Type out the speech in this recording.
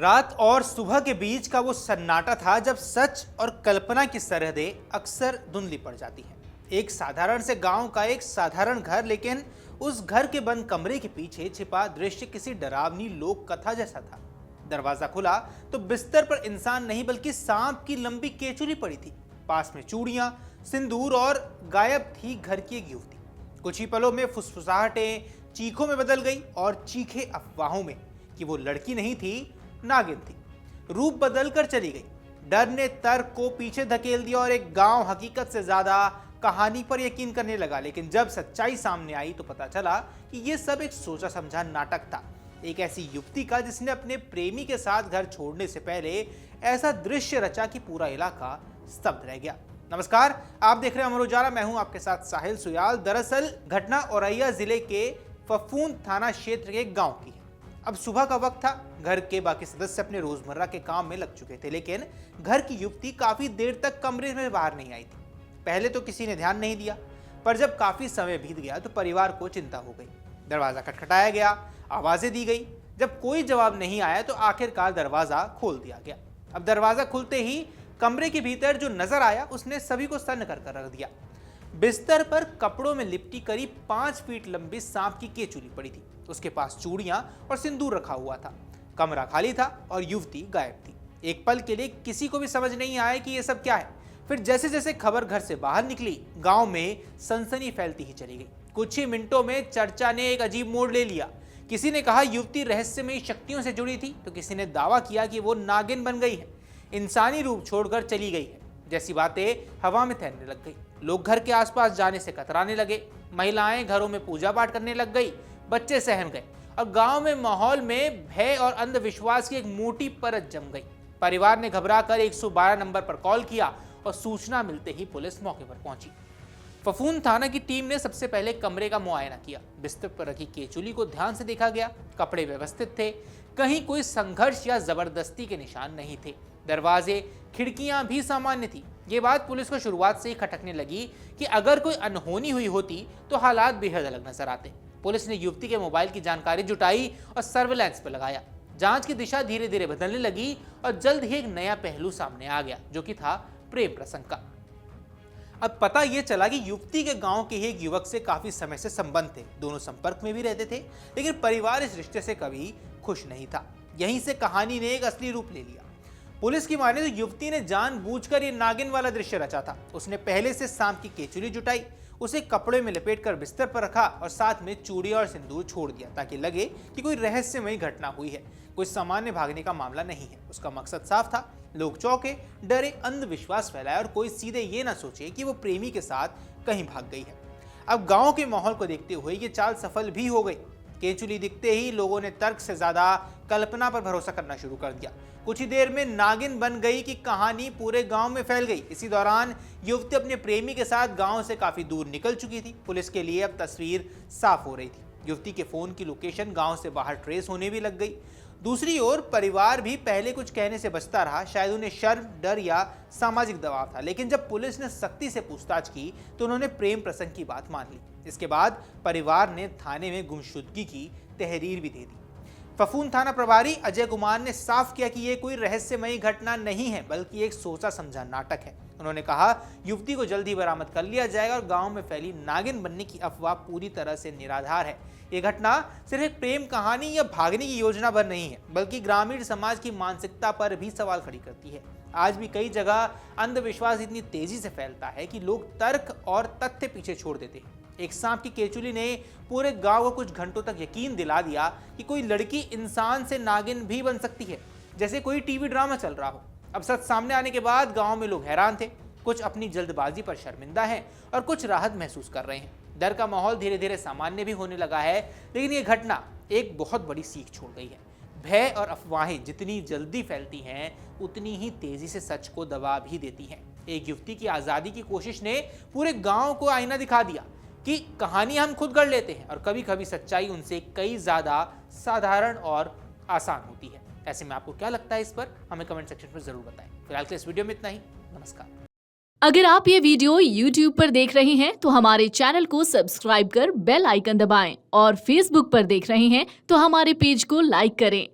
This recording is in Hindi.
रात और सुबह के बीच का वो सन्नाटा था जब सच और कल्पना की सरहदें अक्सर धुंधली पड़ जाती हैं। एक साधारण से गांव का एक साधारण घर, लेकिन उस घर के बंद कमरे के पीछे छिपा दृश्य किसी डरावनी लोक कथा जैसा था। दरवाजा खुला तो बिस्तर पर इंसान नहीं बल्कि सांप की लंबी केचुली पड़ी थी। पास में चूड़ियां, सिंदूर और गायब थी घर की एक युवती। कुछ ही पलों में फुसफुसाहटें चीखों में बदल गई और चीखे अफवाहों में कि वो लड़की नहीं थी, नागिन थी। रूप बदल कर चली गई। डर ने तर्क को पीछे धकेल दिया और एक गांव हकीकत से ज्यादा कहानी पर यकीन करने लगा। लेकिन जब सच्चाई सामने आई तो पता चला कि यह सब एक सोचा समझा नाटक था। एक ऐसी युवती का जिसने अपने प्रेमी के साथ घर छोड़ने से पहले ऐसा दृश्य रचा कि पूरा इलाका स्तब्ध रह गया। नमस्कार, आप देख रहे हैं अमर उजाला। मैं हूं आपके साथ साहिल सुयाल। दरअसल घटना औरैया जिले के फफूंद थाना क्षेत्र के एक गांव की है। अब सुबह का वक्त था। घर के बाकी सदस्य अपने रोजमर्रा के काम में लग चुके थे, लेकिन घर की युवती काफी देर तक कमरे में बाहर नहीं आई थी। पहले तो किसी ने ध्यान नहीं दिया, पर जब काफी समय बीत गया तो परिवार को चिंता हो गई। दरवाजा खटखटाया गया, आवाजें दी गई। जब कोई जवाब नहीं आया तो आखिरकार दरवाजा खोल दिया गया। अब दरवाजा खुलते ही कमरे के भीतर जो नजर आया उसने सभी को सन्न कर रख दिया। बिस्तर पर कपड़ों में लिपटी करीब 5 फीट लंबी सांप की केचुली पड़ी थी। उसके पास चूड़ियां और सिंदूर रखा हुआ था। कमरा खाली था और युवती गायब थी। एक पल के लिए किसी को भी समझ नहीं आया कि यह सब क्या है। फिर जैसे जैसे खबर घर से बाहर निकली, गांव में सनसनी फैलती ही चली गई। कुछ ही मिनटों में चर्चा ने एक अजीब मोड़ ले लिया। किसी ने कहा युवती रहस्यमयी शक्तियों से जुड़ी थी, तो किसी ने दावा किया कि वो नागिन बन गई है, इंसानी रूप छोड़कर चली गई है जैसी बातें हवा में तैरने लग गई। लोग घर के आसपास जाने से कतराने लगे। महिलाएं घरों में पूजा पाठ करने लग गई। बच्चे सहम गए और गांव में माहौल में भय और अंधविश्वास की एक मोटी परत जम गई। परिवार ने घबराकर 112 नंबर पर कॉल किया और सूचना मिलते ही पुलिस मौके पर पहुंची। फफूंद थाना की टीम ने सबसे पहले कमरे का मुआयना किया। बिस्तर पर रखी केचुली को ध्यान से देखा गया। कपड़े व्यवस्थित थे, कहीं कोई संघर्ष या जबरदस्ती के निशान नहीं थे। दरवाजे, खिड़कियां भी सामान्य थी। ये बात पुलिस को शुरुआत से ही खटकने लगी कि अगर कोई अनहोनी हुई होती तो हालात बेहद अलग नजर आते। पुलिस ने युवती के मोबाइल की जानकारी जुटाई और सर्विलांस पर लगाया। जांच की दिशा धीरे धीरे बदलने लगी और जल्द ही एक नया पहलू सामने आ गया, जो कि था प्रेम प्रसंग का। अब पता यह चला कि युवती के गांव के ही एक युवक से काफी समय से संबंध थे। दोनों संपर्क में भी रहते थे, लेकिन परिवार इस रिश्ते से कभी खुश नहीं था। यहीं से कहानी ने एक असली रूप ले लिया। पुलिस की माने तो युवती ने जानबूझकर ये नागिन वाला दृश्य रचा था। उसने पहले से सांप की केचुली जुटाई, उसे कपड़े में लपेटकर बिस्तर पर रखा और साथ में चूड़ी और सिंदूर छोड़ दिया, ताकि लगे कि कोई रहस्यमयी घटना हुई है, कोई सामान्य भागने का मामला नहीं है। उसका मकसद साफ था। लोग चौंके, डरे, अंधविश्वास फैलाया और कोई सीधे ये ना सोचे कि वो प्रेमी के साथ कहीं भाग गई है। अब गांव के माहौल को देखते हुए ये चाल सफल भी हो गई। केचुली दिखते ही लोगों ने तर्क से ज्यादा कल्पना पर भरोसा करना शुरू कर दिया। कुछ ही देर में नागिन बन गई कि कहानी पूरे गांव में फैल गई। इसी दौरान युवती अपने प्रेमी के साथ गांव से काफी दूर निकल चुकी थी। पुलिस के लिए अब तस्वीर साफ हो रही थी। युवती के फोन की लोकेशन गांव से बाहर ट्रेस होने भी लग गई। दूसरी ओर परिवार भी पहले कुछ कहने से बचता रहा। शायद उन्हें शर्म, डर या सामाजिक दबाव था, लेकिन जब पुलिस ने सख्ती से पूछताछ की तो उन्होंने प्रेम प्रसंग की बात मान ली। इसके बाद परिवार ने थाने में गुमशुदगी की तहरीर भी दे दी। फफूंद थाना प्रभारी अजय कुमार ने साफ किया कि यह कोई रहस्यमयी घटना नहीं है, बल्कि एक सोचा समझा नाटक है। उन्होंने कहा युवती को जल्द ही बरामद कर लिया जाएगा और गांव में फैली नागिन बनने की अफवाह पूरी तरह से निराधार है। यह घटना सिर्फ एक प्रेम कहानी या भागने की योजना भर नहीं है, बल्कि ग्रामीण समाज की मानसिकता पर भी सवाल खड़ी करती है। आज भी कई जगह अंधविश्वास इतनी तेजी से फैलता है कि लोग तर्क और तथ्य पीछे छोड़ देते हैं। एक सांप की केचुली ने पूरे गांव को कुछ घंटों तक यकीन दिला दिया कि कोई लड़की इंसान से नागिन भी बन सकती है, जैसे कोई टीवी ड्रामा चल रहा हो। अब सच सामने आने के बाद गांव में लोग हैरान थे। कुछ अपनी जल्दबाजी पर शर्मिंदा हैं और कुछ राहत महसूस कर रहे हैं। डर का माहौल धीरे धीरे सामान्य भी होने लगा है, लेकिन ये घटना एक बहुत बड़ी सीख छोड़ गई है। भय और अफवाहें जितनी जल्दी फैलती हैं, उतनी ही तेजी से सच को दबा भी देती हैं। एक युवती की आजादी की कोशिश ने पूरे गांव को आईना दिखा दिया कि कहानी हम खुद गढ़ लेते हैं और कभी कभी सच्चाई उनसे कई ज्यादा साधारण और आसान होती है। ऐसे में आपको क्या लगता है इस पर? हमें कमेंट सेक्शन पर जरूर बताएं। फिलहाल के इस वीडियो में इतना ही। नमस्कार। अगर आप ये वीडियो YouTube पर देख रहे हैं तो हमारे चैनल को सब्सक्राइब कर बेल आइकन दबाएं और Facebook पर देख रहे हैं तो हमारे पेज को लाइक करें।